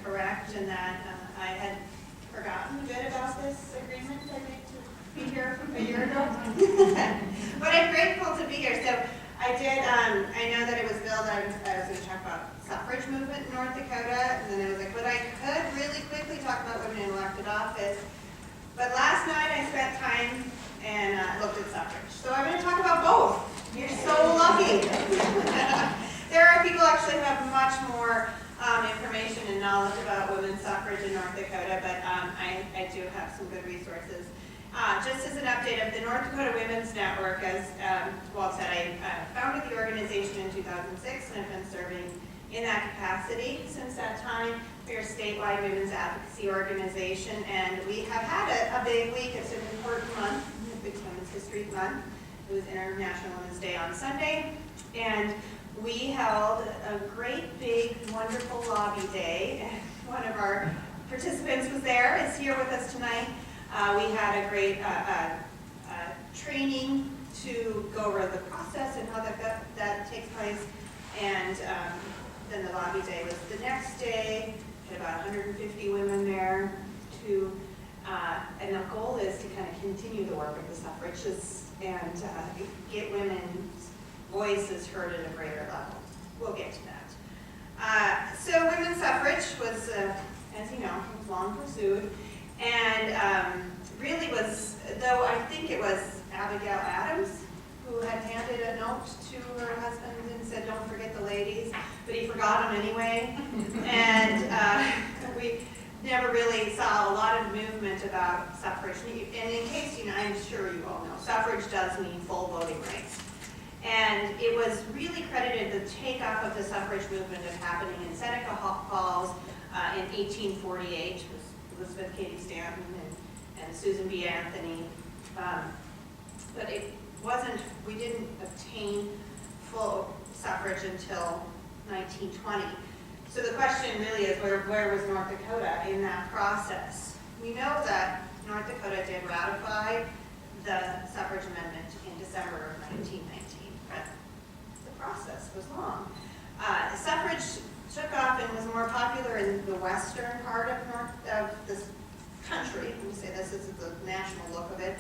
correct in that I had forgotten a bit about this agreement I made to be here a year ago. But I'm grateful to be here. So I did, I know that it was billed, I was going to talk about suffrage movement in North Dakota, and then I was like, but I could really quickly talk about women in elected office. But last night I spent time and looked at suffrage. So I'm going to talk about both. You're so lucky. There are people actually who have much more information and knowledge about women's suffrage in North Dakota, but I do have some good resources. Just as an update of the North Dakota Women's Network, as Walt said, I founded the organization in 2006 and have been serving in that capacity since that time. We're a statewide women's advocacy organization, and we have had a big week. It's an important month, it's Women's History Month. It was International Women's Day on Sunday, and we held a great, big, wonderful lobby day. One of our participants was there, is here with us tonight. We had a great training to go over the process and how that takes place. And then the lobby day was the next day. We had about 150 women there. And the goal is to kind of continue the work of the suffragists and get women's voices heard at a greater level. We'll get to that. So women's suffrage was, as you know, was long pursued. And really was, though I think it was Abigail Adams who had handed a note to her husband and said, don't forget the ladies, but he forgot them anyway. And we never really saw a lot of movement about suffrage. And in case you know, I'm sure you all know, suffrage does mean full voting rights. And it was really credited, the takeoff of the suffrage movement of happening in Seneca Falls in 1848. Elizabeth Cady Stanton and Susan B. Anthony. But it wasn't, we didn't obtain full suffrage until 1920. So the question really is, where was North Dakota in that process? We know that North Dakota did ratify the suffrage amendment in December of 1919, but the process was long. Suffrage took off and was more popular in the western part of this country. Let me say this is the national look of it.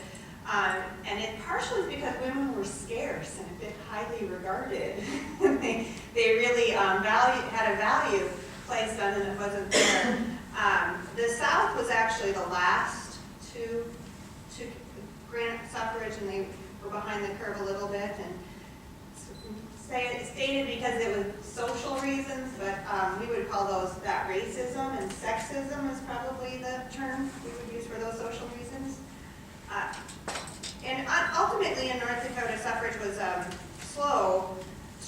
And it partially is because women were scarce and a bit highly regarded. they really had a value placed on them that wasn't there. The South was actually the last to grant suffrage, and they were behind the curve a little bit. And stated because it was social reasons, but we would call that racism, and sexism is probably the term we would use for those social reasons. And ultimately in North Dakota, suffrage was slow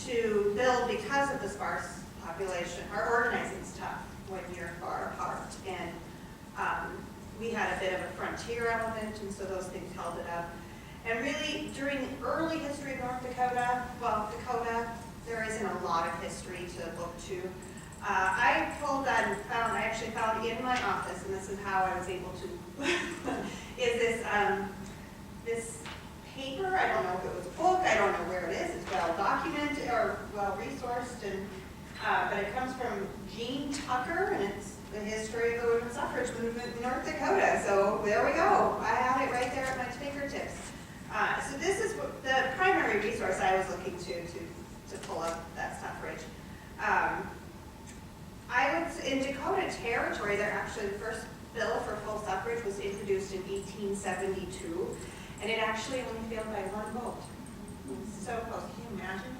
to build because of the sparse population. Our organizing's tough when you're far apart, and we had a bit of a frontier element, and so those things held it up. And really, during the early history of North Dakota, Dakota, there isn't a lot of history to look to. I pulled that and I actually found in my office, and this is how I was able to, is this paper. I don't know if it was a book, I don't know where it is. It's well documented or well resourced, and but it comes from Jean Tucker, and it's the history of the women's suffrage movement in North Dakota. So there we go. I had it right there at my fingertips. So this is the primary resource I was looking to pull up that suffrage. In Dakota Territory, the first bill for full suffrage was introduced in 1872, and it actually only failed by one vote. So close. Can you imagine?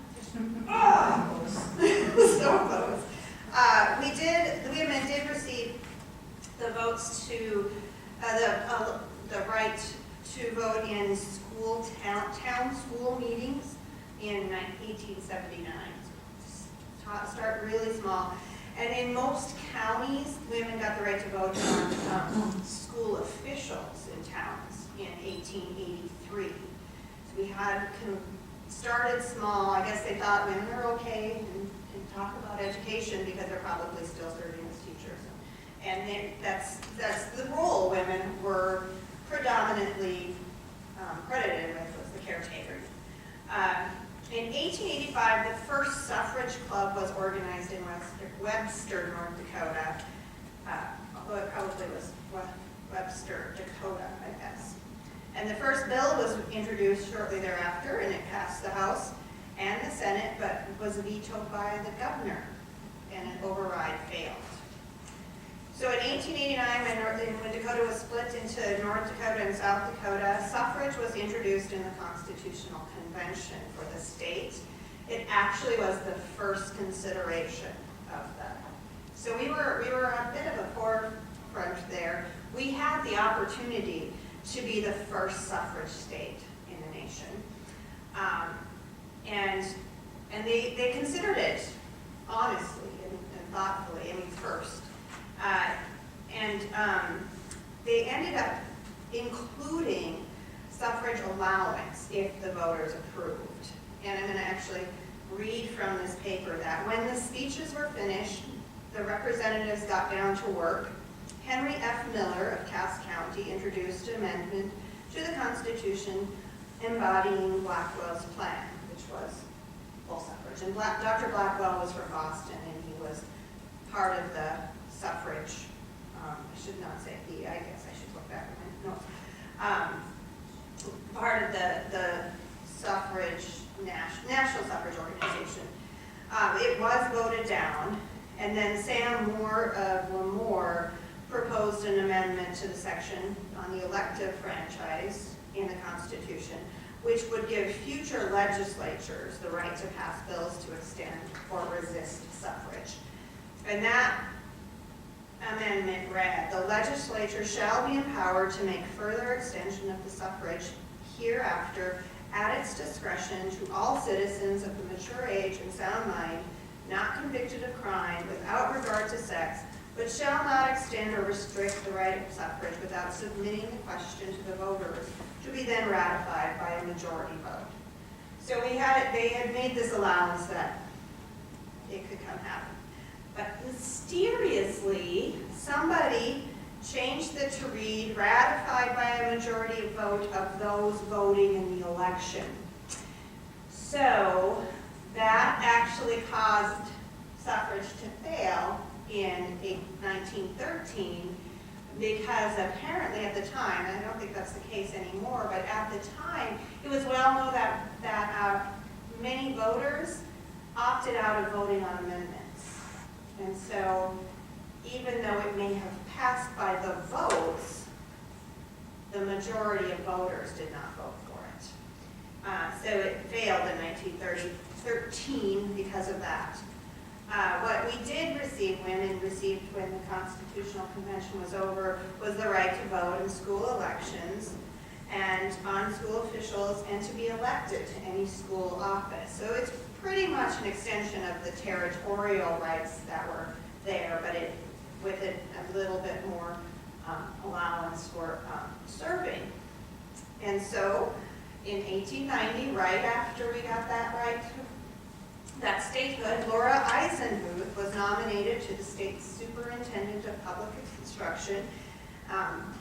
So close. The women did receive the votes to the right to vote in town school meetings in 1879. Start really small. And in most counties, women got the right to vote on school officials in towns in 1883. So we had started small. I guess they thought women are okay and talk about education because they're probably still serving as teachers. And that's the role women were predominantly credited with, was the caretaker. In 1885, the first suffrage club was organized in Webster, North Dakota, although it probably was Webster, Dakota, I guess. And the first bill was introduced shortly thereafter, and it passed the House and the Senate, but was vetoed by the governor, and an override failed. So in 1889, when Dakota was split into North Dakota and South Dakota, suffrage was introduced in the Constitutional Convention for the state. It actually was the first consideration of them. So we were a bit of a forefront there. We had the opportunity to be the first suffrage state in the nation. And they considered it honestly and thoughtfully, first. They ended up including suffrage allowance if the voters approved. And I'm going to actually read from this paper that when the speeches were finished, the representatives got down to work. Henry F. Miller of Cass County introduced an amendment to the Constitution embodying Blackwell's plan, which was full suffrage. And Dr. Blackwell was from Boston, and he was part of the suffrage, I should not say he, I guess I should look back at my notes, part of the suffrage, National Suffrage Organization. It was voted down, and then Sam Moore of Lemoore proposed an amendment to the section on the elective franchise in the Constitution, which would give future legislatures the right to pass bills to extend or resist suffrage. And that amendment read, the legislature shall be empowered to make further extension of the suffrage hereafter at its discretion to all citizens of the mature age and sound mind, not convicted of crime, without regard to sex, but shall not extend or restrict the right of suffrage without submitting the question to the voters, to be then ratified by a majority vote. So they had made this allowance that it could come happen. But mysteriously, somebody changed it to read, ratified by a majority vote of those voting in the election. So that actually caused suffrage to fail in 1913, because apparently at the time, and I don't think that's the case anymore, but at the time, it was well known that many voters opted out of voting on amendments. And so even though it may have passed by the votes, the majority of voters did not vote for it. So it failed in 1913 because of that. What we did receive, women received when the Constitutional Convention was over, was the right to vote in school elections and on school officials, and to be elected to any school office. So it's pretty much an extension of the territorial rights that were there, but with a little bit more allowance for serving. And so in 1890, right after we got that right, that statehood, Laura Eisenhuth was nominated to the state superintendent of public instruction,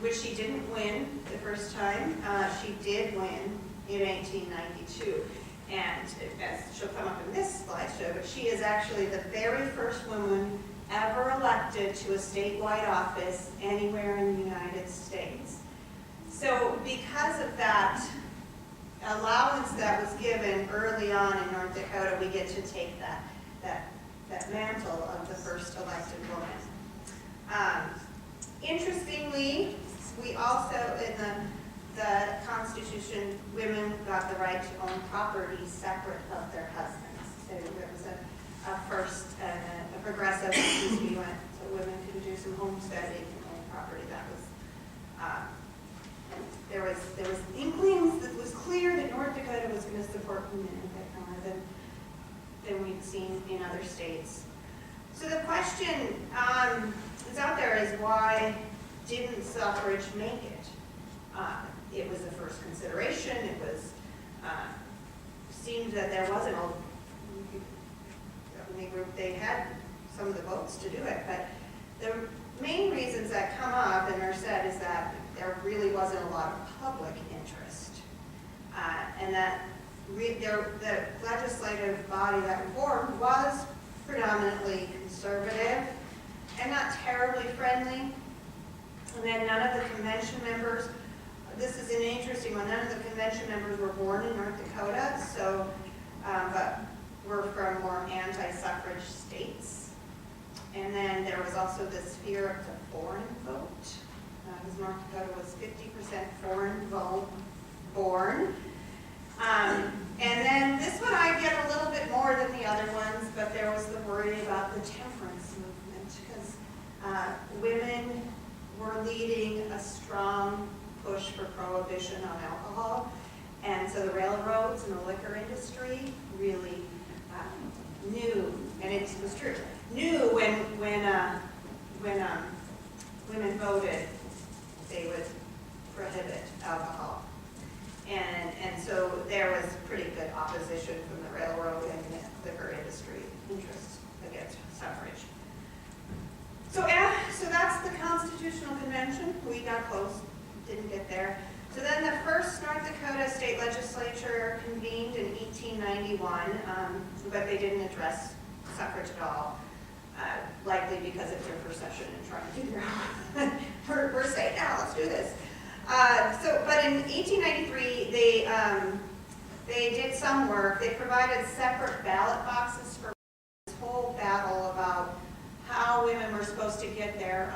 which she didn't win the first time. She did win in 1892. And as she'll come up in this slideshow, but she is actually the very first woman ever elected to a statewide office anywhere in the United States. So because of that allowance that was given early on in North Dakota, we get to take that mantle of the first elected woman. Interestingly, we also, in the Constitution, women got the right to own property separate of their husbands. So it was a progressive piece we went, so women could do some homesteading and own property. That was, there was inklings that was clear that North Dakota was going to support women a bit more than we've seen in other states. So the question that's out there is, why didn't suffrage make it? It was the first consideration. It was seemed that there wasn't a group. They had some of the votes to do it, but the main reasons that come up and are said is that there really wasn't a lot of public interest, and that the legislative body that formed was predominantly conservative and not terribly friendly. And then none of the convention members, this is an interesting one, none of the convention members were born in North Dakota, so, but were from more anti-suffrage states. And then there was also this fear of the foreign vote, because North Dakota was 50% foreign born. And then this one I get a little bit more than the other ones, but there was the worry about the temperance movement, because women were leading a strong push for prohibition on alcohol. And so the railroads and the liquor industry really knew, and it was true, knew when women voted, they would prohibit alcohol. And so there was pretty good opposition from the railroad and the liquor industry interest against suffrage. So that's the Constitutional Convention. We got close, didn't get there. So then the first North Dakota state legislature convened in 1891, but they didn't address suffrage at all, likely because it's their first session and trying to figure out, we're safe now, let's do this. But in 1893, they did some work. They provided separate ballot boxes for this whole battle about how women were supposed to get their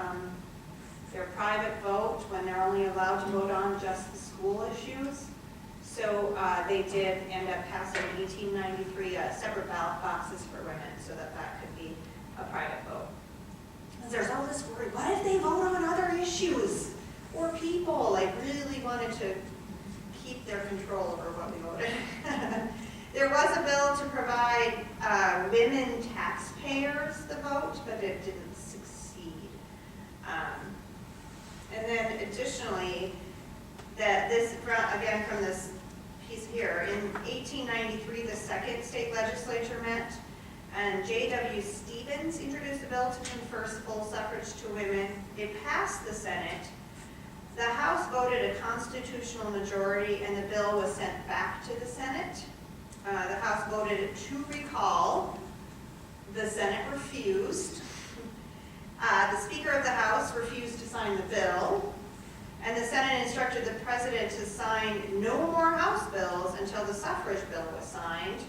private vote when they're only allowed to vote on just the school issues. So they did end up passing in 1893 separate ballot boxes for women so that could be a private vote. There's all this worry, what if they vote on other issues? Or people really wanted to keep their control over what we voted. There was a bill to provide women taxpayers the vote, but it didn't succeed. And then additionally, again from this piece here, in 1893 the second state legislature met, and J.W. Stevens introduced a bill to confer full suffrage to women. It passed the Senate. The House voted a constitutional majority and the bill was sent back to the Senate. The House voted to recall. The Senate refused. The Speaker of the House refused to sign the bill. And the Senate instructed the President to sign no more House bills until the suffrage bill was signed.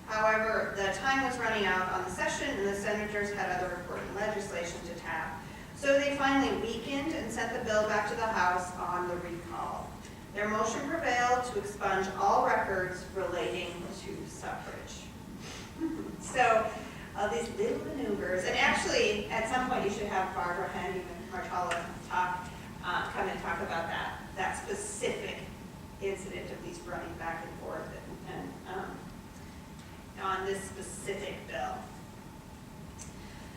However, the time was running out on the session and the senators had other important legislation to tap. So they finally weakened and sent the bill back to the House on the recall. Their motion prevailed to expunge all records relating to suffrage. So all these little maneuvers, and actually at some point you should have Barbara Hendy-Martala come and talk about that specific incident of these running back and forth and on this specific bill.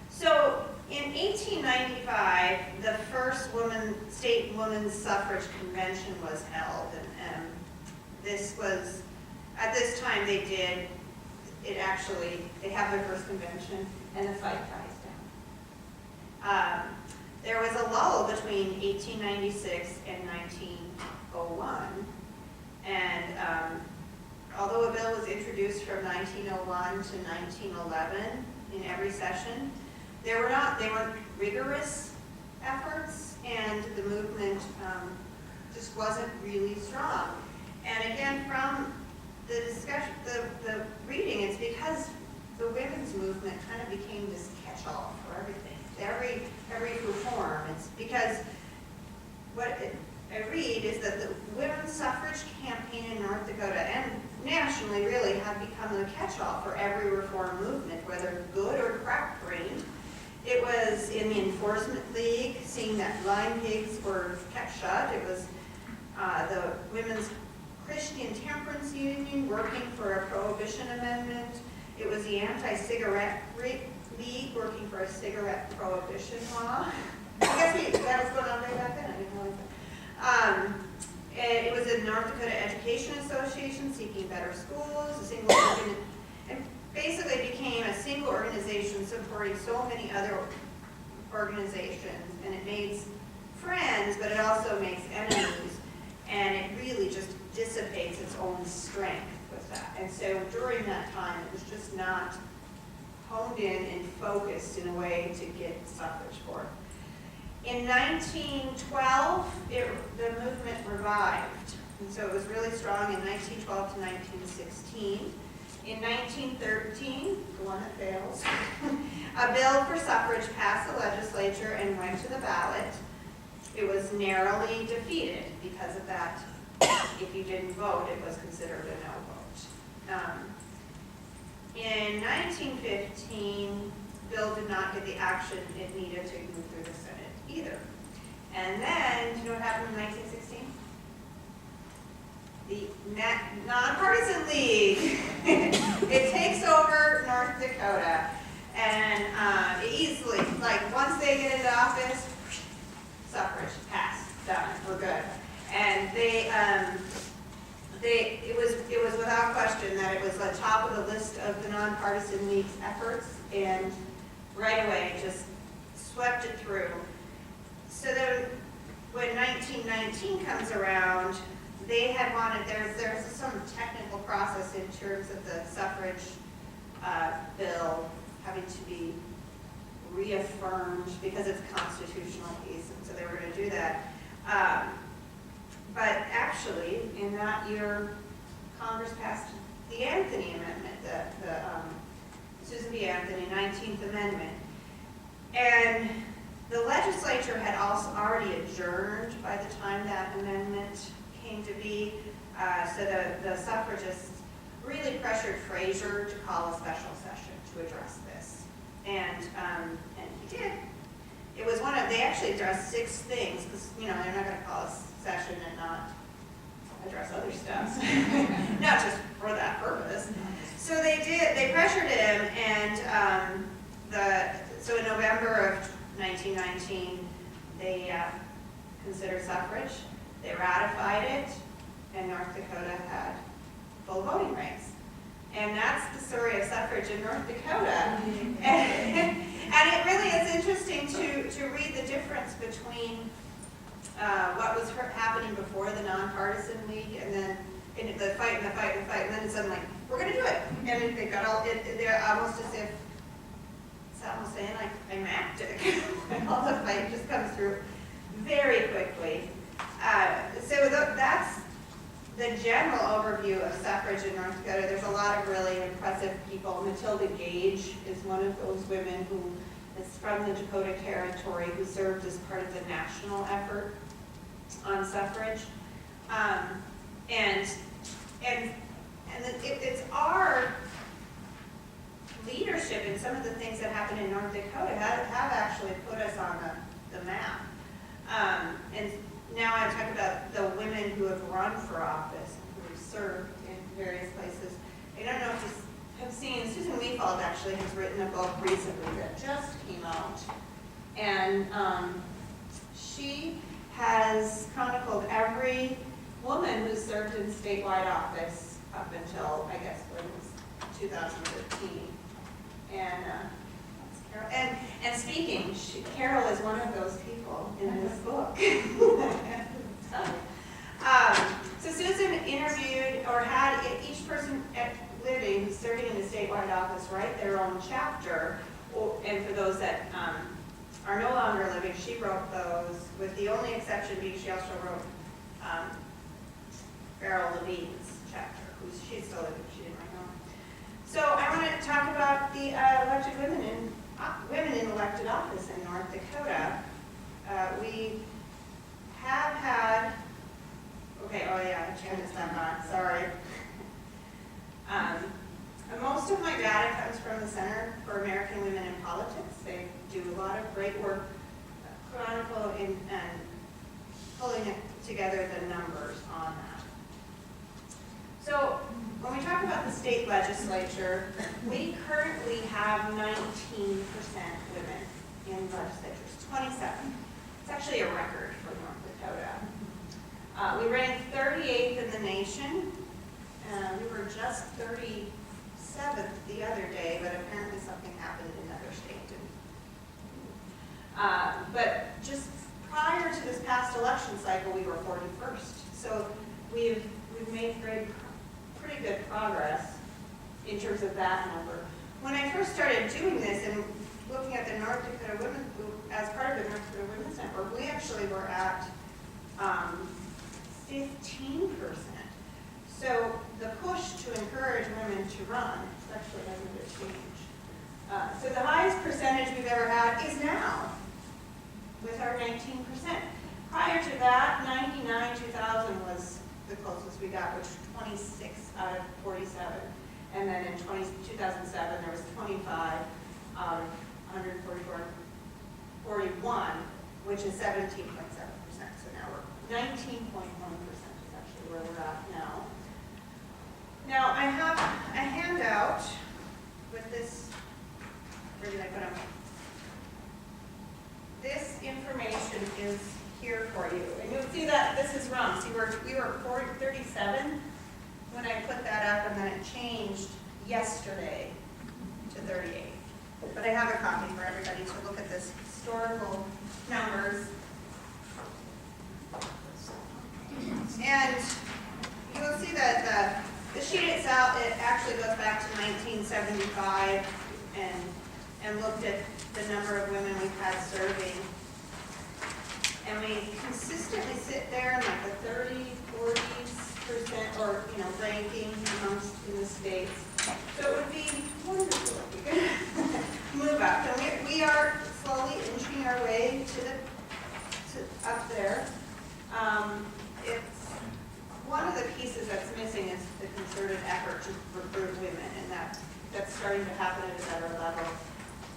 So in 1895, the first state women's suffrage convention was held, and this was, at this time they have their first convention, and the fight dies down. There was a lull between 1896 and 1901, and although a bill was introduced from 1901 to 1911 in every session, they weren't rigorous efforts, and the movement just wasn't really strong. And again, from the discussion, the reading, it's because the women's movement kind of became this catch-all for everything, every reform. It's because what I read is that the women's suffrage campaign in North Dakota and nationally really had become a catch-all for every reform movement, whether good or crack-brained. It was in the Enforcement League, seeing that blind pigs were kept shut. It was the Women's Christian Temperance Union working for a prohibition amendment. It was the Anti-Cigarette League working for a cigarette prohibition law. I guess that was going on way back then. I didn't know that. It was the North Dakota Education Association seeking better schools, and basically became a single organization supporting so many other organizations, and it made friends, but it also makes enemies, and it really just dissipates its own strength with that. And so during that time, it was just not honed in and focused in a way to get suffrage for it. In 1912, the movement revived. And so it was really strong in 1912 to 1916. In 1913, the one that fails, a bill for suffrage passed the legislature and went to the ballot. It was narrowly defeated because of that. If you didn't vote, it was considered a no vote. In 1915, the bill did not get the action it needed to move through the Senate either. And then, do you know what happened in 1916? The Nonpartisan League. It takes over North Dakota, and easily, like once they get into office, suffrage passed, done, we're good. And it was without question that it was on top of the list of the Nonpartisan League's efforts, and right away just swept it through. So then, when 1919 comes around, they had wanted, there's some technical process in terms of the suffrage bill having to be reaffirmed because it's a constitutional piece, and so they were going to do that. But actually, in that year, Congress passed the Anthony Amendment, the Susan B. Anthony 19th Amendment. And the legislature had also already adjourned by the time that amendment came to be. So the suffragists really pressured Fraser to call a special session to address this. And he did. It was they actually addressed 6 things, because, you know, they're not going to call a session and not address other stuff. Not just for that purpose. So they did, they pressured him, and so in November of 1919, they considered suffrage, they ratified it, and North Dakota had full voting rights. And that's the story of suffrage in North Dakota. And it really is interesting to read the difference between what was happening before the Nonpartisan League, and then the fight, and then suddenly, we're going to do it. And they got they're almost as if, it's almost saying like climactic. All the fight just comes through very quickly. So that's the general overview of suffrage in North Dakota. There's a lot of really impressive people. Matilda Gage is one of those women who is from the Dakota Territory, who served as part of the national effort on suffrage. It's our leadership in some of the things that happen in North Dakota have actually put us on the map. And now I talk about the women who have run for office, who have served in various places. I don't know if you have seen, Susan Weefald actually has written a book recently that just came out. And she has chronicled every woman who served in statewide office up until, I guess, when it was 2015. And that's Carol. And speaking, Carol is one of those people in this book. So Susan interviewed, or had each person living who's serving in the statewide office write their own chapter. And for those that are no longer living, she wrote those, with the only exception being she also wrote Farrell Levine's chapter, she's still living, she didn't write her own. So I want to talk about the elected women in elected office in North Dakota. We have had, I changed that on, sorry. Most of my data comes from the Center for American Women in Politics. They do a lot of great work chronicling and pulling together the numbers on that. So when we talk about the state legislature, we currently have 19% women in legislatures, 27. It's actually a record for North Dakota. We ranked 38th in the nation. We were just 37th the other day, but apparently something happened in another state. But just prior to this past election cycle, we were 41st. So we've made pretty good progress. terms of that number. When I first started doing this and looking at the North Dakota Women, as part of the North Dakota Women's Network, we actually were at 15%. So the push to encourage women to run actually hasn't been changed. So the highest percentage we've ever had is now, with our 19%. Prior to that, 99, 2000 was the closest we got, which was 26 out of 47. And then in 2007, there was 25 out of 144, 41, which is 17.7%. So now we're 19.1% is actually where we're at now. Now I have a handout with this, where did I put them? This information is here for you. And you'll see that this is wrong. See, we were 37 when I put that up, and then it changed yesterday to 38. But I have a copy for everybody to look at this historical numbers. And you will see that the sheet itself, it actually goes back to 1975 and looked at the number of women we've had serving. And we consistently sit there in like the 30, 40% or, ranking amongst in the states. So it would be wonderful if we could move up. And we are slowly inching our way to up there. It's one of the pieces that's missing is the concerted effort to recruit women, and that's starting to happen at a better level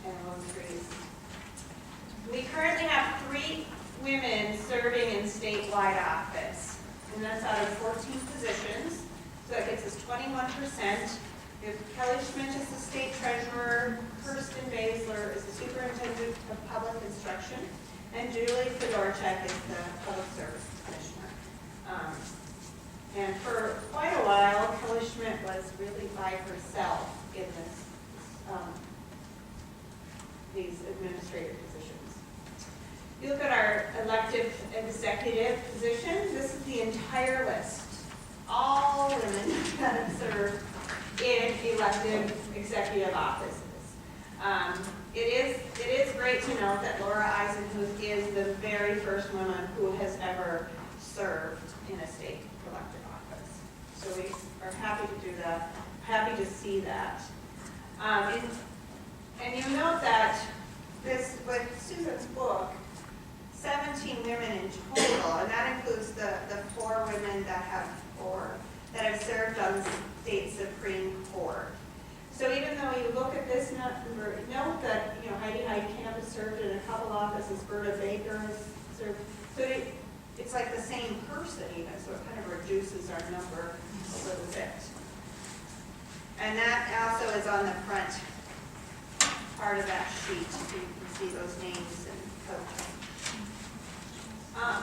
and will increase. We currently have 3 women serving in statewide office, and that's out of 14 positions, so that gets us 21%. We have Kelly Schmidt as the state treasurer, Kirsten Basler is the superintendent of public instruction, and Julie Fedorchak is the public service commissioner. And for quite a while, Kelly Schmidt was really by herself in these administrative positions. You look at our elective executive positions, this is the entire list. All women that have served in elective executive offices. It is great to note that Laura Eisenhuth is the very first woman who has ever served in a state elected office. So we are happy to do that, happy to see that. And you note that this, with Susan's book, 17 women in total, and that includes the 4 women that have served on the state Supreme Court. So even though you look at this number, note that Heidi Heitkamp has served in a couple offices, Berta Baker has served. So it's like the same person even, so it kind of reduces our number a little bit. And that also is on the front part of that sheet, so you can see those names and coaching.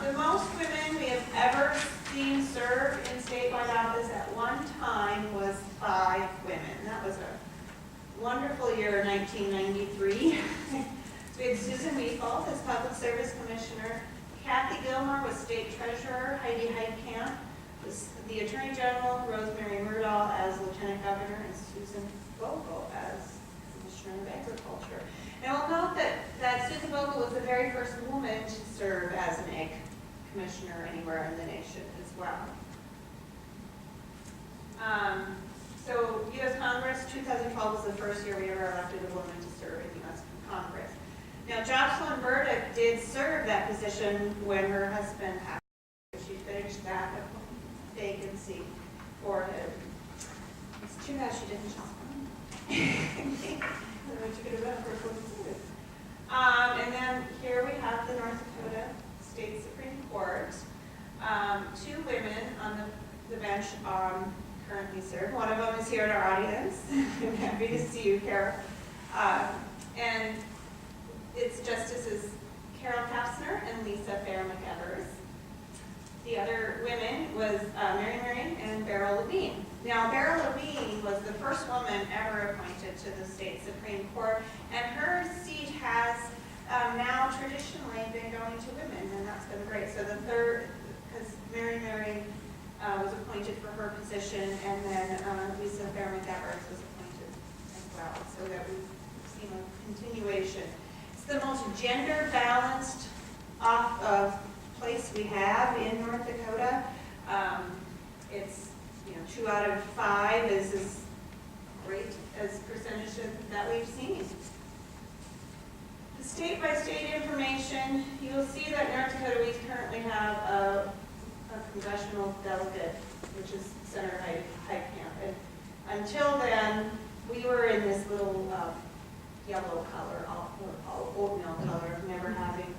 The most women we have ever seen serve in statewide office at one time was 5 women. That was a wonderful year, 1993. So we had Susan Weefald as Public Service Commissioner, Kathy Gilmore was State Treasurer, Heidi Heitkamp was the Attorney General, Rosemary Murdahl as Lieutenant Governor, and Susan Vogel as Commissioner of Agriculture. And we'll note that Susan Vogel was the very first woman to serve as an ag commissioner anywhere in the nation as well. So U.S. Congress, 2012 was the first year we ever elected a woman to serve in U.S. Congress. Now, Jocelyn Burdick did serve that position when her husband passed. She finished that vacancy for him. It's too bad she didn't and then here we have the North Dakota State Supreme Court. 2 women on the bench currently serve. One of them is here in our audience. I'm happy to see you, Carol. And it's Justices Carol Kastner and Lisa Farah McEvers. The other women was Mary Mary and Beryl Levine. Now, Beryl Levine was the first woman ever appointed to the state Supreme Court, and her seat has now traditionally been going to women, and that's been great. So the third, because Mary Mary was appointed for her position, and then Lisa Farah McEvers was appointed. continuation. It's the most gender balanced place we have in North Dakota. It's 2 out of 5 is as great as percentage that we've seen. The state-by-state information, you'll see that North Dakota, we currently have a congressional delegate, which is Senator Heitkamp. And until then, we were in this little yellow color, oatmeal color, of never having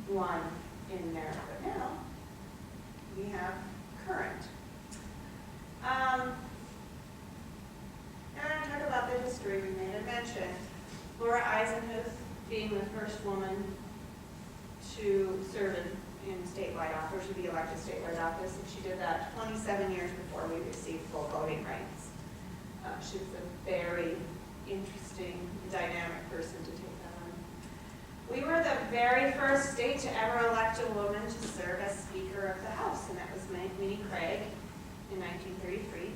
one in there. But now, we have current. Now I'm going to talk about the history we made. I mentioned Laura Eisenhuth being the first woman to serve in statewide office, to be elected statewide office, and she did that 27 years before we received full voting rights. She was a very interesting, dynamic person to take that on. We were the very first state to ever elect a woman to serve as Speaker of the House, and that was Minnie Craig in 1933.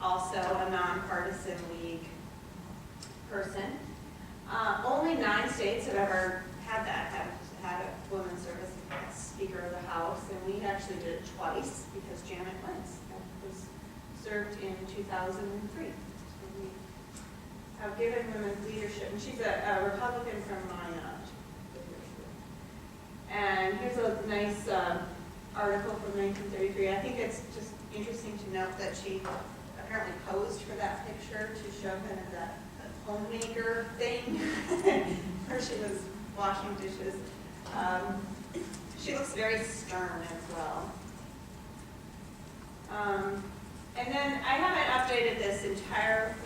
Also a nonpartisan league person. Only 9 states have ever had that, have had a woman serve as Speaker of the House, and we actually did it twice because Janet Lentz was served in 2003. So we have given women leadership, and she's a Republican from Minot. And here's a nice article from 1933. I think it's just interesting to note that she apparently posed for that picture to show kind of that homemaker thing where she was washing dishes. She looks very stern as well. And then I haven't updated this entire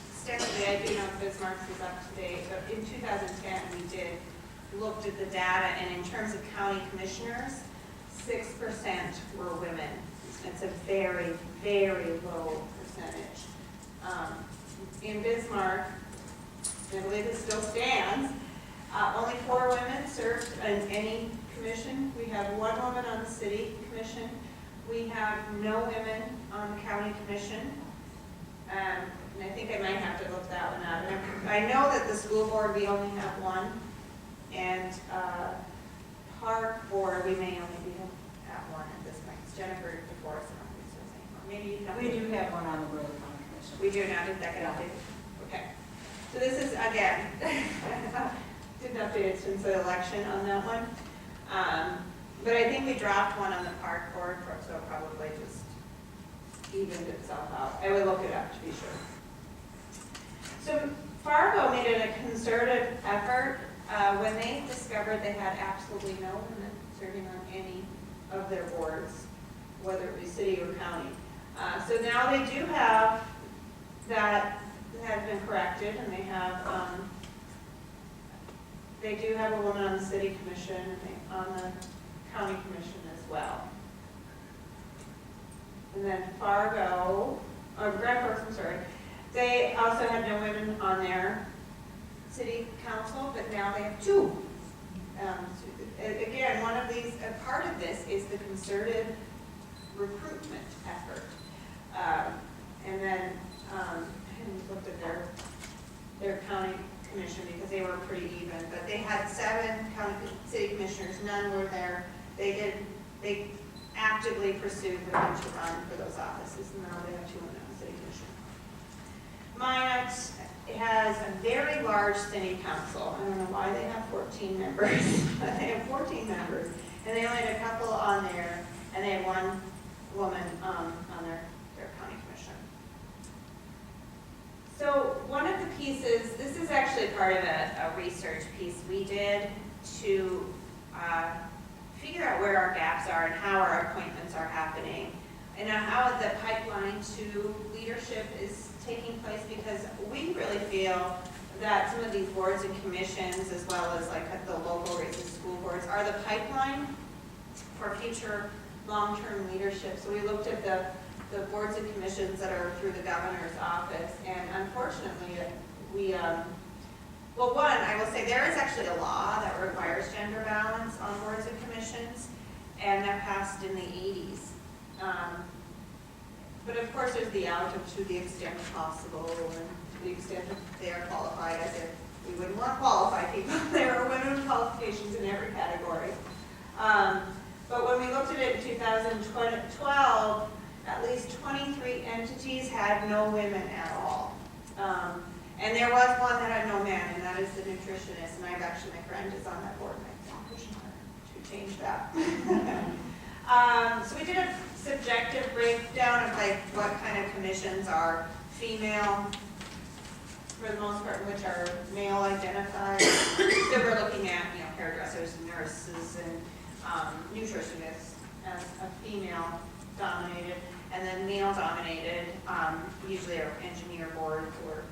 extensively. I do know Bismarck is up to date, but in 2010 we looked at the data, and in terms of county commissioners, 6% were women. It's a very, very low percentage. In Bismarck, I believe it still stands, only 4 women served in any commission. We have 1 woman on the city commission. We have no women on the county commission. And I think I might have to look that one up. And I know that the school board, we only have 1. And park board, we may only be at 1 at this point. It's Jennifer DeForest. Maybe you know. We do have one on the Board of County Commission. We do now. Did that get updated? Okay. So this is, again, didn't update it since the election on that one. But I think we dropped 1 on the park board, so it probably just evened itself out. I would look it up to be sure. So Fargo made it a concerted effort when they discovered they had absolutely no women serving on any of their boards, whether it be city or county. So now they do have that has been corrected, and they do have a woman on the city commission and on the county commission as well. And then Grand Forks, I'm sorry, they also had no women on their city council, but now they have 2. Again, one of these, a part of this is the concerted recruitment effort. And then I looked at their county commission because they were pretty even, but they had 7 county city commissioners, none were there. They actively pursued women to run for those offices, and now they have 2 women on the city commission. Minot has a very large city council. I don't know why they have 14 members, but they have 14 members, and they only had a couple on there, and they had 1 woman on their county commission. So one of the pieces, this is actually part of a research piece we did to figure out where our gaps are and how our appointments are happening, and how the pipeline to leadership is taking place, because we really feel that some of these boards and commissions, as well as like at the local races, school boards, are the pipeline for future long-term leadership. So we looked at the boards and commissions that are through the governor's office, and unfortunately, well, one, I will say there is actually a law that requires gender balance on boards and commissions, and that passed in the 80s. But of course, there's the out of to the extent possible, and to the extent that they are qualified, as if we wouldn't want qualified people. There are women with qualifications in every category. But when we looked at it in 2012, at least 23 entities had no women at all. And there was one that had no men, and that is the nutritionist, and I've actually, my friend is on that board, and I'm pushing her to change that. So we did a subjective breakdown of like what kind of commissions are female, for the most part, which are male identified. So we're looking at, hairdressers and nurses and nutritionists as a female dominated, and then male dominated, usually are engineer boards or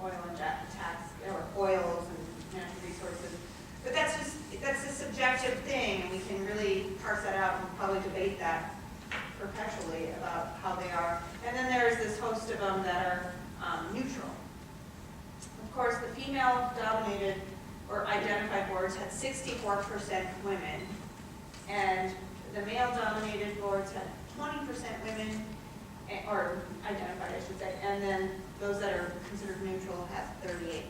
oil and tax, or oils and natural resources. But that's a subjective thing, and we can really parse that out and probably debate that perpetually about how they are. And then there's this host of them that are neutral. Of course, the female-dominated or identified boards had 64% women, and the male-dominated boards had 20% women, or identified, I should say, and then those that are considered neutral have 38%.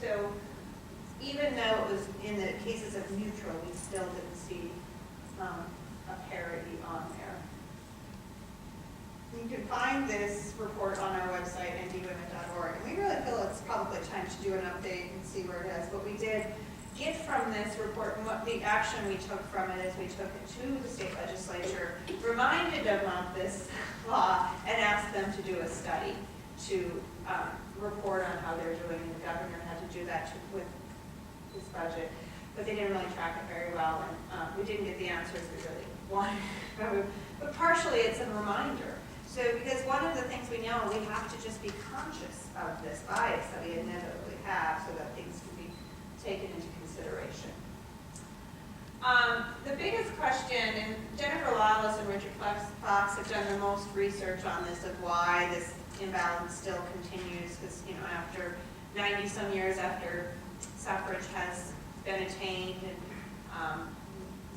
So even though it was in the cases of neutral, we still didn't see a parity on there. You can find this report on our website, ndwomen.org, and we really feel it's probably time to do an update and see where it is. What we did get from this report and what the action we took from it is we took it to the state legislature, reminded them of this law, and asked them to do a study to report on how they're doing, and the governor had to do that with his budget, but they didn't really track it very well, and we didn't get the answers we really wanted. But partially it's a reminder. So because one of the things we know, we have to just be conscious of this bias that we inevitably have so that things can be taken into consideration. The biggest question, and Jennifer Lawless and Richard Fox have done the most research on this, of why this imbalance still continues, because after 90 some years after suffrage has been attained, and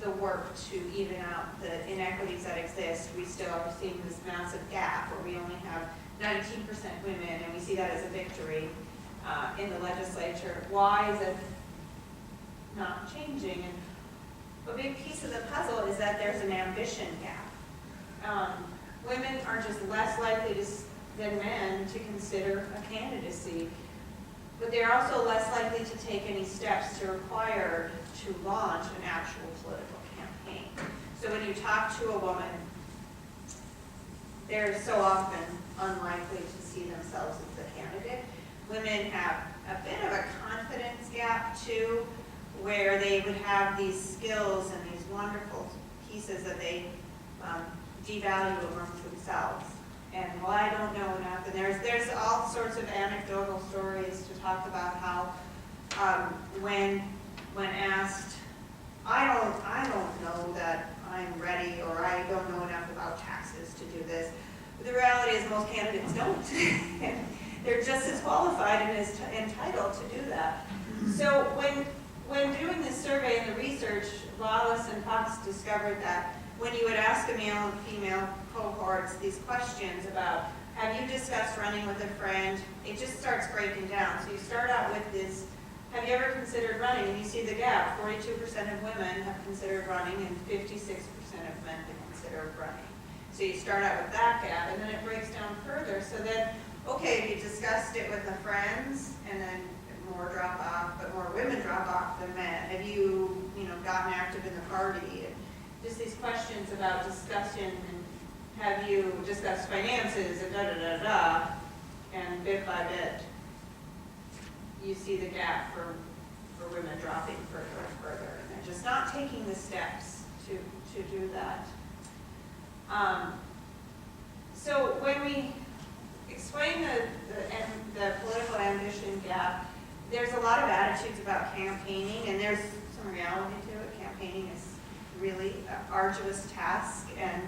the work to even out the inequities that exist, we still are seeing this massive gap where we only have 19% women, and we see that as a victory in the legislature. Why is it not changing? And a big piece of the puzzle is that there's an ambition gap. Women are just less likely than men to consider a candidacy, but they're also less likely to take any steps to require to launch an actual political campaign. So when you talk to a woman, they're so often unlikely to see themselves as the candidate. Women have a bit of a confidence gap too, where they would have these skills and these wonderful pieces that they devalue amongst themselves. And well, I don't know enough. And there's all sorts of anecdotal stories to talk about how when asked, I don't know that I'm ready, or I don't know enough about taxes to do this. But the reality is most candidates don't. They're just as qualified and as entitled to do that. So when doing this survey and the research, Lawless and Fox discovered that when you would ask a male and female cohorts these questions about, have you discussed running with a friend, it just starts breaking down. So you start out with this, have you ever considered running? And you see the gap. 42% of women have considered running, and 56% of men have considered running. So you start out with that gap, and then it breaks down further. So then, okay, you discussed it with the friends, and then more drop off, but more women drop off than men. Have you, gotten active in the party? And just these questions about discussion, and have you discussed finances, and da-da-da-da, and bit by bit, you see the gap for women dropping further and further, and they're just not taking the steps to do that. So when we explain the political ambition gap, there's a lot of attitudes about campaigning, and there's some reality to it. Campaigning is really an arduous task, and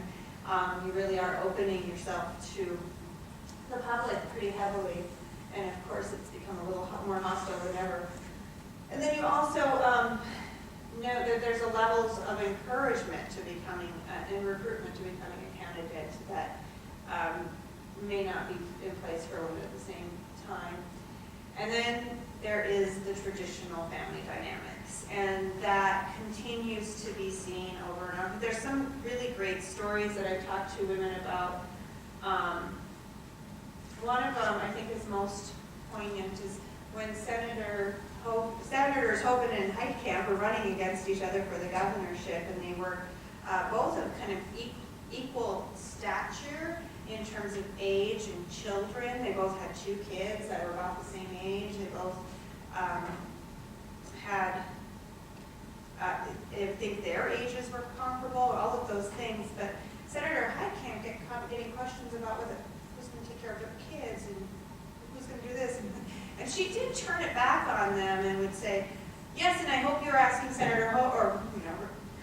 you really are opening yourself to the public pretty heavily, and of course it's become a little more hostile than ever. And then you also, know that there's a levels of encouragement to becoming, and recruitment to becoming a candidate that may not be in place for women at the same time. And then there is the traditional family dynamics, and that continues to be seen over and over. There's some really great stories that I've talked to women about. One of them I think is most poignant is when Senators Hogan and Heitkamp were running against each other for the governorship, and they were both of kind of equal stature in terms of age and children. They both had 2 kids that were about the same age. They both had, I think their ages were comparable, all of those things. But Senator Heitkamp kept getting questions about who's going to take care of their kids and who's going to do this. And she did turn it back on them and would say, yes, and I hope you're asking Senator or,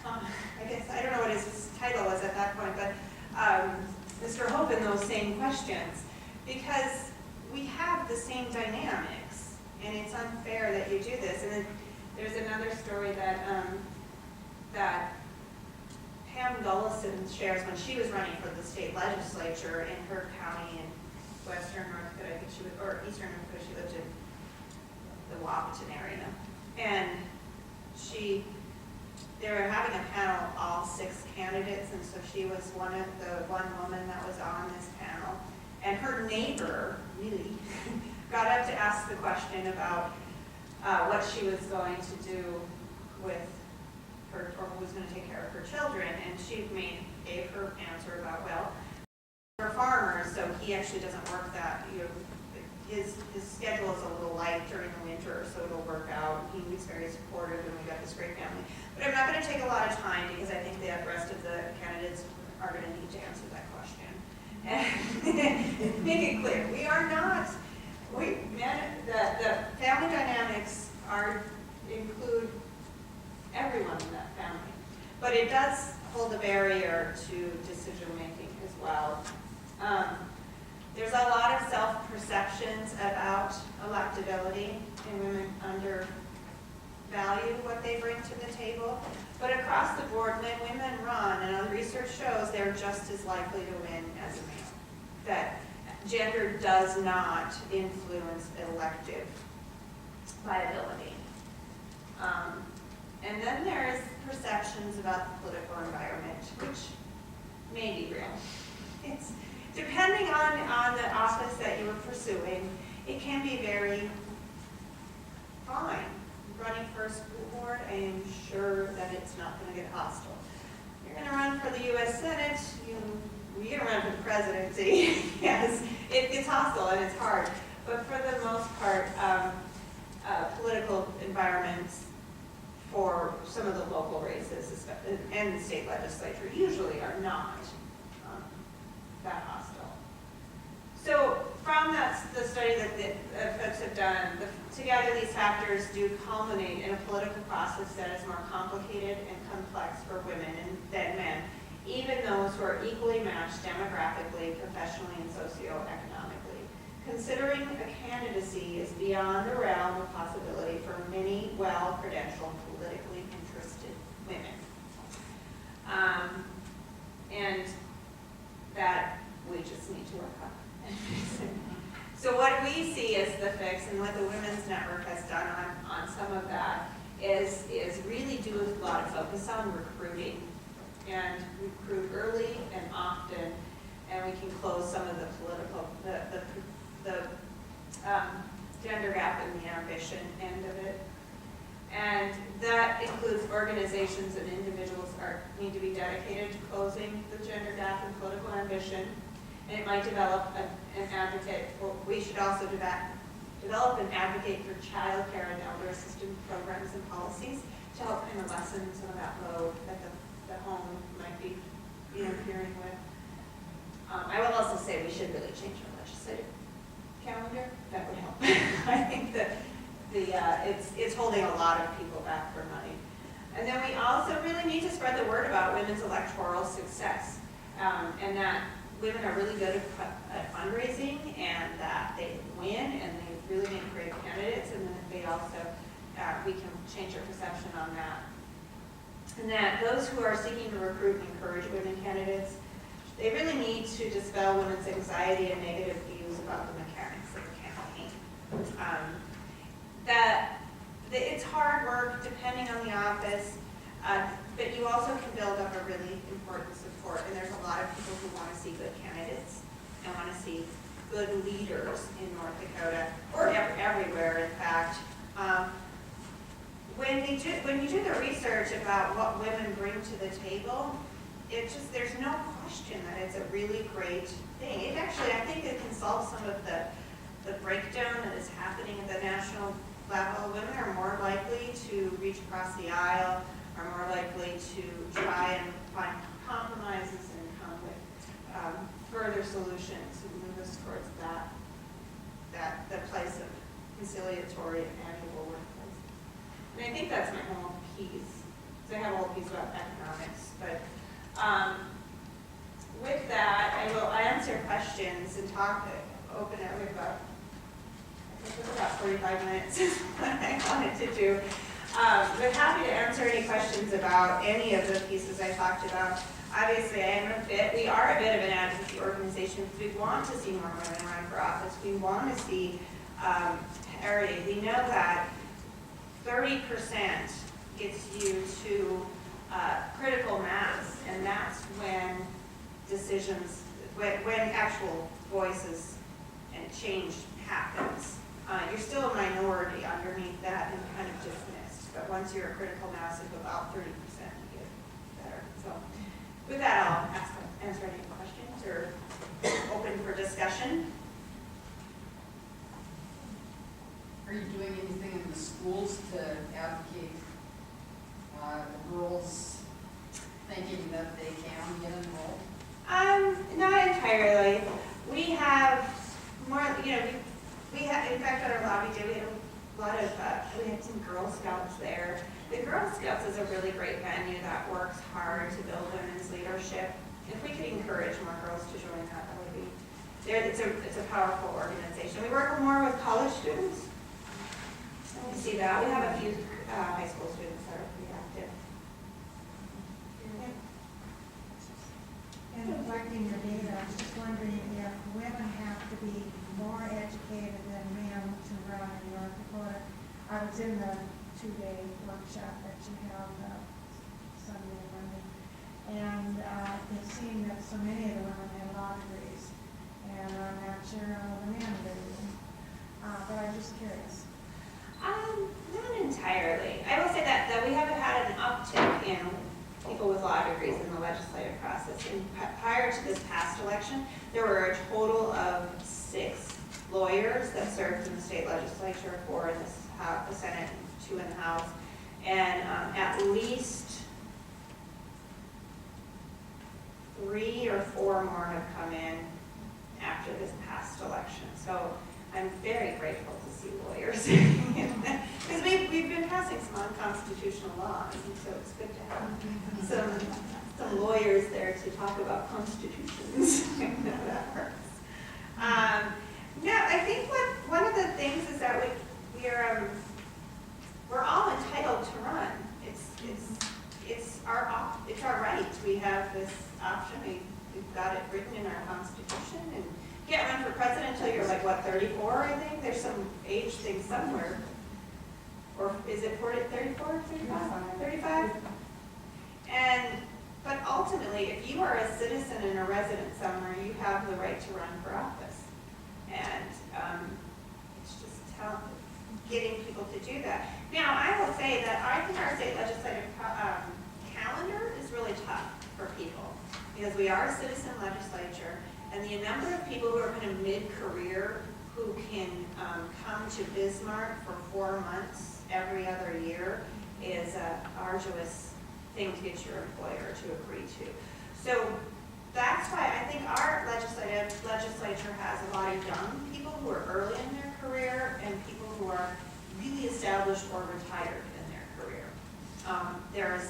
I guess, I don't know what his title was at that point, but Mr. Hope in those same questions, because we have the same dynamics, and it's unfair that you do this. And then there's another story that that Pam Gullison shares when she was running for the state legislature in her county in western North Dakota, I think she was, or eastern North Dakota. She lived in the Wapaton area, and they were having a panel, all 6 candidates, and so she was one woman that was on this panel, and her neighbor really got up to ask the question about what she was going to do with her, or who was going to take care of her children, and she gave her answer about, well, we're farmers, so he actually doesn't work that, his schedule is a little light during the winter, so it'll work out. He was very supportive, and we got this great family. But I'm not going to take a lot of time because I think the rest of the candidates are going to need to answer that question. And make it clear, we are not, the family dynamics include everyone in that family. But it does hold a barrier to decision making as well. There's a lot of self-perceptions about electability, and women undervalue what they bring to the table. But across the board, when women run, and the research shows they're just as likely to win as a male. That gender does not influence elective viability. And then there's perceptions about the political environment, which may be real. It's depending on the office that you were pursuing, it can be very fine. Running for a school board, I am sure that it's not going to get hostile. You're going to run for the U.S. Senate, you're going to run for the presidency. Yes, it gets hostile and it's hard. But for the most part, political environments for some of the local races and the state legislature usually are not that hostile. So from the study that folks have done, together these factors do culminate in a political process that is more complicated and complex for women than men, even those who are equally matched demographically, professionally, and socioeconomically. Considering a candidacy is beyond the realm of possibility for many well-credentialed, politically interested women. And that we just need to work on. So what we see as the fix, and what the Women's Network has done on some of that, is really do a lot of focus on recruiting, and recruit early and often, and we can close some of the political, the gender gap in the ambition end of it. And that includes organizations and individuals need to be dedicated to closing the gender gap in political ambition. And it might develop an advocate, we should also develop and advocate for child care and elder assistance programs and policies to help kind of lessen some of that load that the home might be interfering with. I will also say we should really change our legislative calendar. That would help. I think that it's holding a lot of people back for money. And then we also really need to spread the word about women's electoral success, and that women are really good at fundraising, and that they win, and they really make great candidates, and then they also, we can change our perception on that. and that those who are seeking to recruit and encourage women candidates, they really need to dispel women's anxiety and negative views about the mechanics of the campaign. It's hard work depending on the office, but you also can build up a really important support, and there's a lot of people who want to see good candidates and want to see good leaders in North Dakota, or everywhere, in fact. When you do the research about what women bring to the table, there's no question that it's a really great thing. It actually, I think it can solve some of the breakdown that is happening at the national level. Women are more likely to reach across the aisle, are more likely to try and find compromises and come with further solutions to move us towards the place of conciliatory and equitable workplace. And I think that's my whole piece. So I have a whole piece about economics, but with that, I will answer questions and open it. We have about 45 minutes is what I wanted to do. But happy to answer any questions about any of the pieces I talked about. Obviously, we are a bit of an advocacy organization. We want to see more women run for office. We want to see parity. We know that 30% gets you to critical mass, and that's when decisions, when actual voices and change happens. You're still a minority underneath that and kind of dismissed, but once you're a critical mass of about 30%, you get better. So with that, I'll answer any questions or open for discussion. Are you doing anything in the schools to advocate the girls thinking that they can get involved? Not entirely. We have more, we have, in fact, at our lobby day, we had a lot of, we had some Girl Scouts there. The Girl Scouts is a really great venue that works hard to build women's leadership. If we could encourage more girls to join that would be, it's a powerful organization. We work more with college students. And we see that. We have a few high school students that are pretty active. And collecting your data, I was just wondering if women have to be more educated than men to run in North Dakota. I was in the 2-day workshop that you have Sunday and Monday, and it seemed that so many of the women had law degrees, and I'm not sure all the men do. But I'm just curious. Not entirely. I will say that we haven't had an uptick in people with law degrees in the legislative process. And prior to this past election, there were a total of 6 lawyers that served in the state legislature, 4 in the Senate, 2 in the House, and at least 3 or 4 more have come in after this past election. So I'm very grateful to see lawyers because we've been passing some unconstitutional laws, and so it's good to have some lawyers there to talk about constitutions. That hurts. No, I think one of the things is that we're all entitled to run. It's our right. We have this option. We've got it written in our Constitution, and you can't run for president until you're like, what, 34, I think? There's some age thing somewhere. Or is it 34, 35? 35? But ultimately, if you are a citizen and a resident somewhere, you have the right to run for office. And it's just getting people to do that. Now, I will say that I think our state legislative calendar is really tough for people because we are a citizen legislature, and the number of people who are kind of mid-career who can come to Bismarck for 4 months every other year is an arduous thing to get your employer to agree to. So that's why I think our legislature has a lot of young people who are early in their career and people who are really established or retired in their career. There's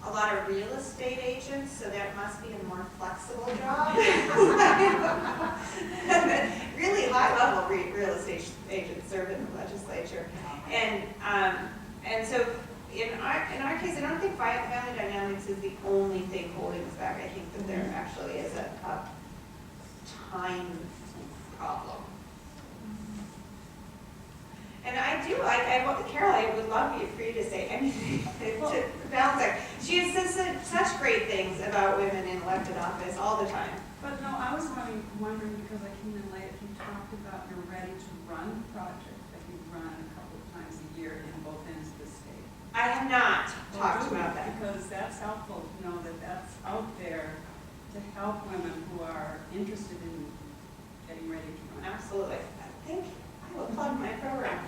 a lot of real estate agents, so that must be a more flexible job. Really high-level real estate agents serve in the legislature. And so in our case, I don't think family dynamics is the only thing holding us back. I think that there actually is a time problem. And Carol, I would love for you to say anything to balance that. She has such great things about women in elected office all the time. But no, I was wondering, because I came in late, if you talked about your Ready to Run project that you run a couple of times a year in both ends of the state. I have not talked about that. Because that's helpful to know that that's out there to help women who are interested in getting ready to run. Absolutely. I think I will plug my program.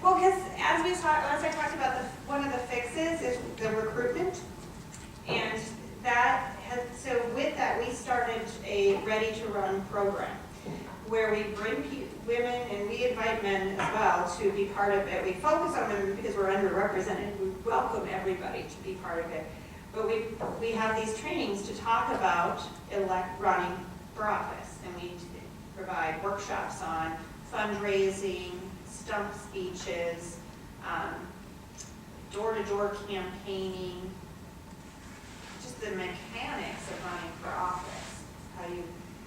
Well, because as I talked about, one of the fixes is the recruitment, and so with that, we started a Ready to Run program where we bring women and we invite men as well to be part of it. We focus on women because we're underrepresented. We welcome everybody to be part of it. But we have these trainings to talk about running for office, and we provide workshops on fundraising, stump speeches, door-to-door campaigning, just the mechanics of running for office, how you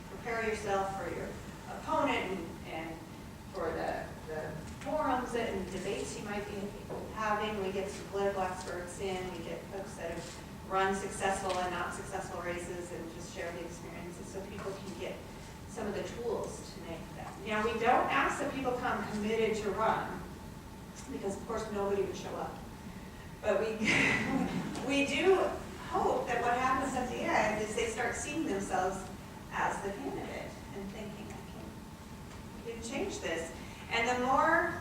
prepare yourself for your opponent and for the forums and debates you might be having. We get some political experts in, we get folks that have run successful and not successful races and just share the experiences so people can get some of the tools to make that. Now, we don't ask that people come committed to run, because of course nobody would show up. But we do hope that what happens at the end is they start seeing themselves as the candidate and thinking, we can change this. And the more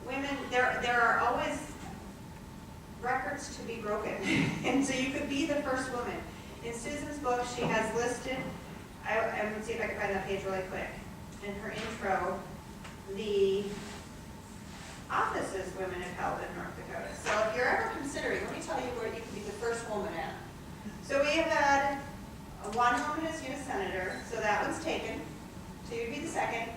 women, there are always records to be broken. And so you could be the first woman. In Susan's book, she has listed, I'm going to see if I can find that page really quick. In her intro, the offices women have held in North Dakota. So if you're ever considering, let me tell you where you can be the first woman at. So we have had one woman as U.S. Senator, so that one's taken. So you'd be the second.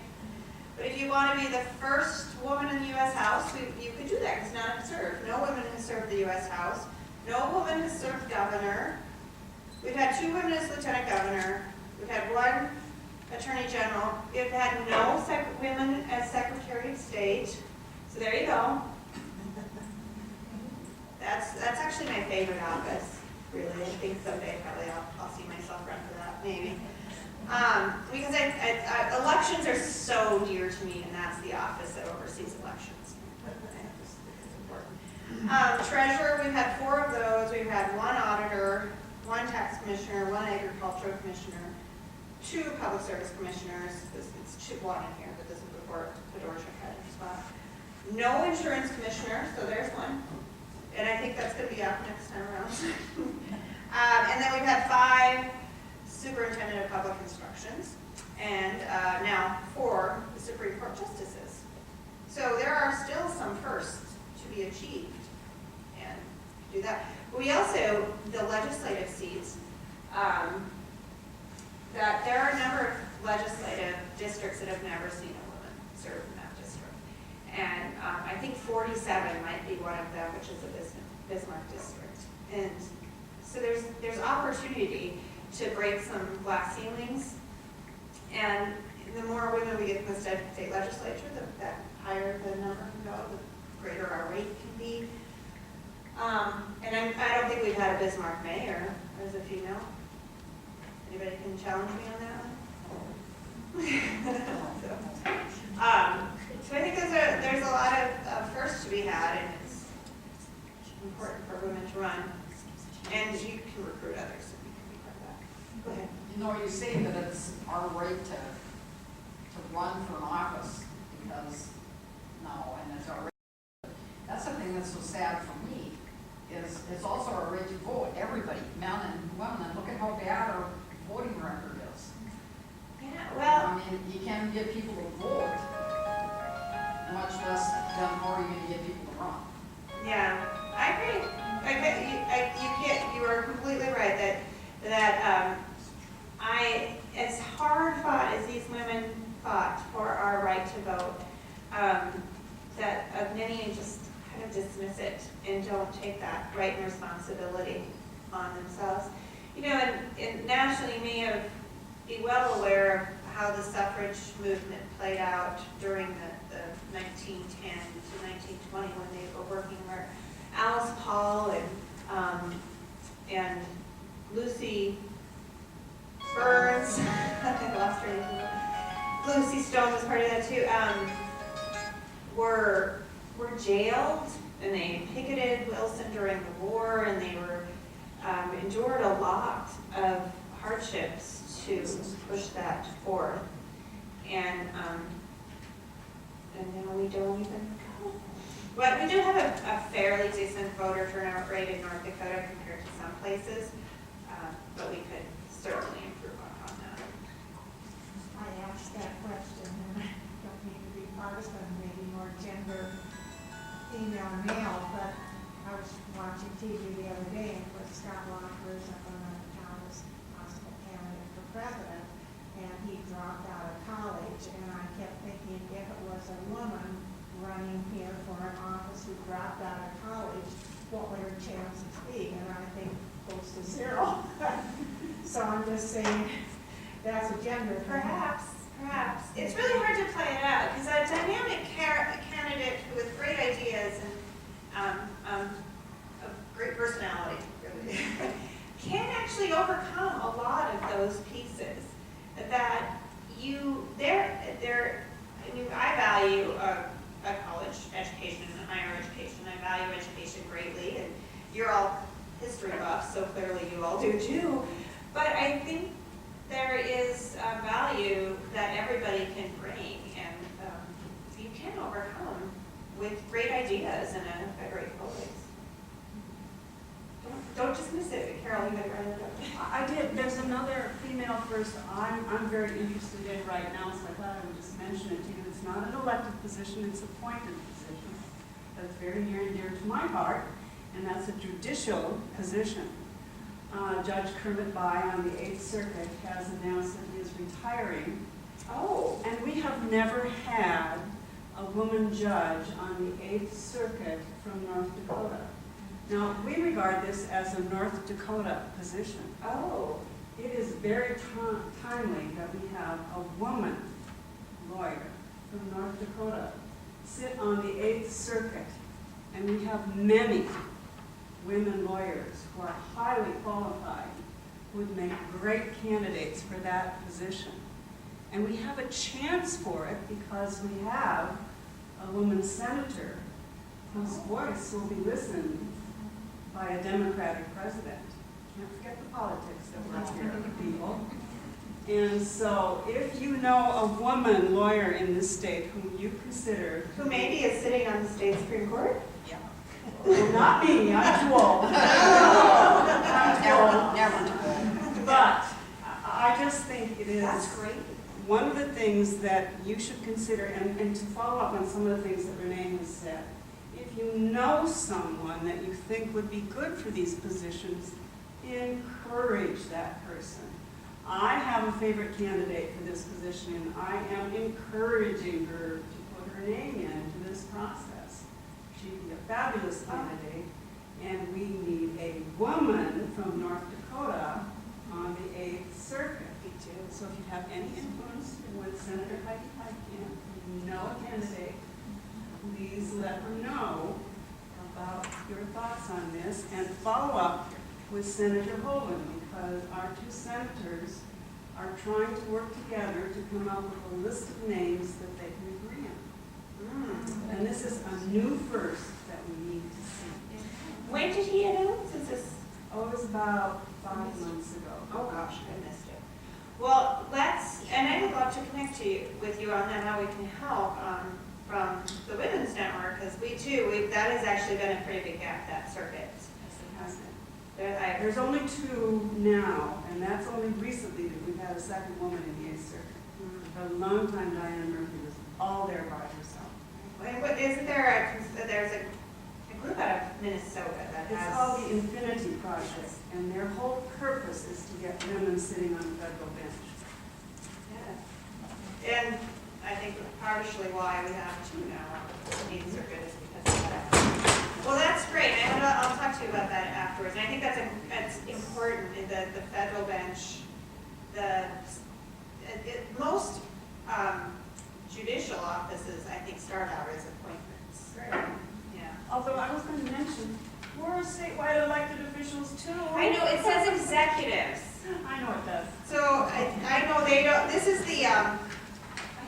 But if you want to be the first woman in the U.S. House, you could do that because none have served. No woman has served the U.S. House. No woman has served governor. We've had 2 women as lieutenant governor. We've had 1 attorney general. We've had no women as secretary of state. So there you go. That's actually my favorite office, really. I think someday probably I'll see myself run for that, maybe. Because elections are so dear to me, and that's the office that oversees elections. It's important. Treasurer, we've had 4 of those. We've had 1 auditor, 1 tax commissioner, 1 agricultural commissioner, 2 public service commissioners. It's 1 in here, but this is before Fedorchuk had her spot. No insurance commissioner, so there's 1. And I think that's going to be up next time around. And then we've had 5 superintendent of public instructions, and now 4 the Supreme Court justices. So there are still some firsts to be achieved, and do that. We also, the legislative seats, that there are a number of legislative districts that have never seen a woman serve in that district. And I think 47 might be one of them, which is a Bismarck district. And so there's opportunity to break some glass ceilings. And the more women we get in the state legislature, the higher the number can go, the greater our rate can be. And I don't think we've had a Bismarck mayor, as a female. Anybody can challenge me on that one? So I think there's a lot of firsts to be had, and it's important for women to run. And you can recruit others, so you can be part of that. Go ahead. You know, you say that it's our right to run for an office because and it's our right. That's something that's so sad for me. Is it's also our right to vote. Everybody, men and women, and look at how bad our voting record is. Yeah, well, I mean, you can't get people to vote, much less then how are you going to get people to run? yeah, I agree. You are completely right that as hard fought as these women fought for our right to vote, that many just kind of dismiss it and don't take that right and responsibility on themselves. You know, and nationally, you may be well aware of how the suffrage movement played out during the 1910 to 1920 when they were working, where Alice Paul and Lucy Burns, I lost her name. Lucy Stromme was part of that too. Were jailed, and they picketed Wilson during the war, and they were endured a lot of hardships to push that forth. And now we don't even go. But we do have a fairly decent voter turnout rate in North Dakota compared to some places, but we could certainly improve on that. I asked that question, and I don't mean to be partisan, maybe more gender, female, male, but I was watching TV the other day, and of course Scott Walker is up on the town as possible candidate for president, and he dropped out of college, and I kept thinking, if it was a woman running here for an office who dropped out of college, what would her chances be? And I think close to zero. So I'm just saying, that's a gender thing. Perhaps. It's really hard to play it out, because a dynamic candidate with great ideas and a great personality really, can actually overcome a lot of those pieces that I value a college education and higher education. I value education greatly, and you're all history buffs, so clearly you all do too. But I think there is a value that everybody can bring, and you can overcome with great ideas and a great voice. Don't dismiss it, Carol. You might write it up. I did. There's another female first I'm very interested in right now, so I thought I would just mention it to you. It's not an elected position, it's an appointed position. That's very near and dear to my heart, and that's a judicial position. Judge Kermit Bai on the 8th Circuit has announced that he is retiring. Oh. And we have never had a woman judge on the 8th Circuit from North Dakota. Now, we regard this as a North Dakota position. Oh. It is very timely that we have a woman lawyer from North Dakota sit on the 8th Circuit. And we have many women lawyers who are highly qualified, who would make great candidates for that position. And we have a chance for it because we have a woman senator whose voice will be listened by a Democratic president. Can't forget the politics that work here, people. And so if you know a woman lawyer in this state whom you consider... Who maybe is sitting on the state Supreme Court? Yeah. Well, not me, I'm too old. Never too old. But I just think it is That's great. one of the things that you should consider, and to follow up on some of the things that Renee has said. If you know someone that you think would be good for these positions, encourage that person. I have a favorite candidate for this position, and I am encouraging her to put her name into this process. She'd be a fabulous candidate, and we need a woman from North Dakota on the 8th Circuit. Me too. So if you have any influence with Senator Heidi Heitkamp, you know a candidate, please let her know about your thoughts on this, and follow up with Senator Hogan, because our two senators are trying to work together to come up with a list of names that they can agree on. And this is a new first that we need to see. When did he announce? Is this? Oh, it was about 5 months ago. Oh gosh, I missed it. Well, and I would love to connect with you on that, how we can help from the Women's Network, because that has actually been a pretty big gap, that circuit. There's only 2 now, and that's only recently that we've had a second woman in the 8th Circuit. For a long time, Diana Murphy was all there by herself. And isn't there there's a group out of Minnesota that has... It's called the Infinity Project, and their whole purpose is to get women sitting on the federal bench. Yeah. And I think partially why we have 2 now in the 8th Circuit is because of that. Well, that's great. I'll talk to you about that afterwards. And I think that's important, the federal bench, most judicial offices, I think, start out as appointments. Right. Yeah. Although I was going to mention, we're statewide elected officials too. I know, it says executives. I know it does. So I know they don't, this is the, I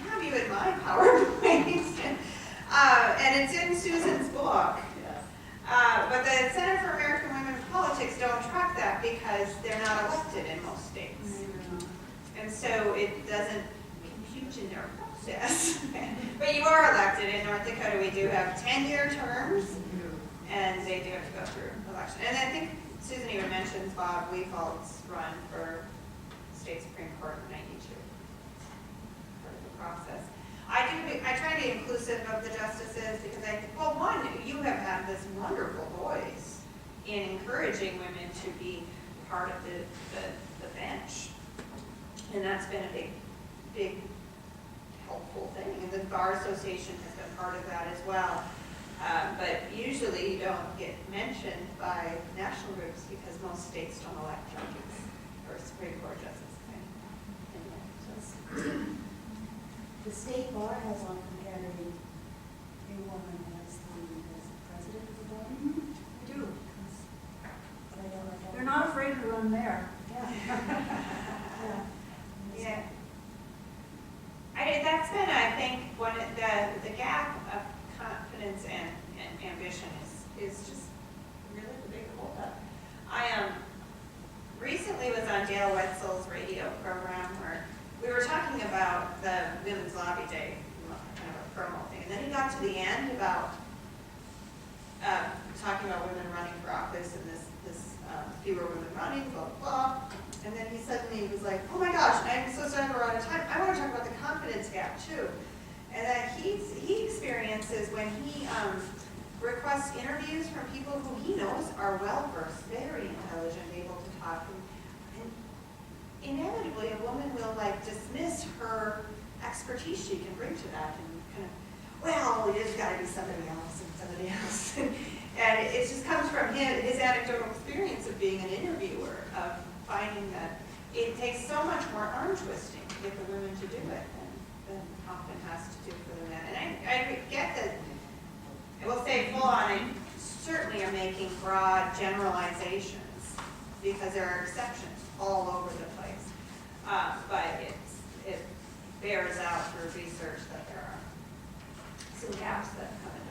have you in my PowerPoint. And it's in Susan's book. But the Center for American Women in Politics don't track that because they're not elected in most states. And so it doesn't compute in their process. But you are elected in North Dakota. We do have 10-year terms, and they do have to go through election. And I think Susan even mentions Bob Weefald's run for state Supreme Court in '92. Part of the process. I try to be inclusive of the justices because I think, well, one, you have had this wonderful voice in encouraging women to be part of the bench. And that's been a big helpful thing. And the Bar Association has been part of that as well. But usually you don't get mentioned by national groups because most states don't elect judges or Supreme Court justices. The state bar has on compared a woman as the president of the bar. I do. But I don't know. They're not afraid to run there. Yeah. Yeah. That's been, I think, one of the gap of confidence and ambition is just really the big holdup. I recently was on Dale Wetzel's radio program where we were talking about the Women's Lobby Day, kind of a promo thing, and then he got to the end about talking about women running for office and this fewer women running, blah, blah, blah. And then he suddenly was like, oh my gosh, I'm so sorry we're out of time. I want to talk about the confidence gap too. And that he experiences when he requests interviews from people who he knows are well-versed, very intelligent, able to talk. And inevitably, a woman will like dismiss her expertise she can bring to that and kind of, well, there's got to be somebody else and somebody else. And it just comes from his anecdotal experience of being an interviewer, of finding that it takes so much more arm twisting to get the women to do it than often has to do for the men. And I get that, I will say full on, I certainly are making broad generalizations because there are exceptions all over the place. But it bears out through research that there are some gaps that come into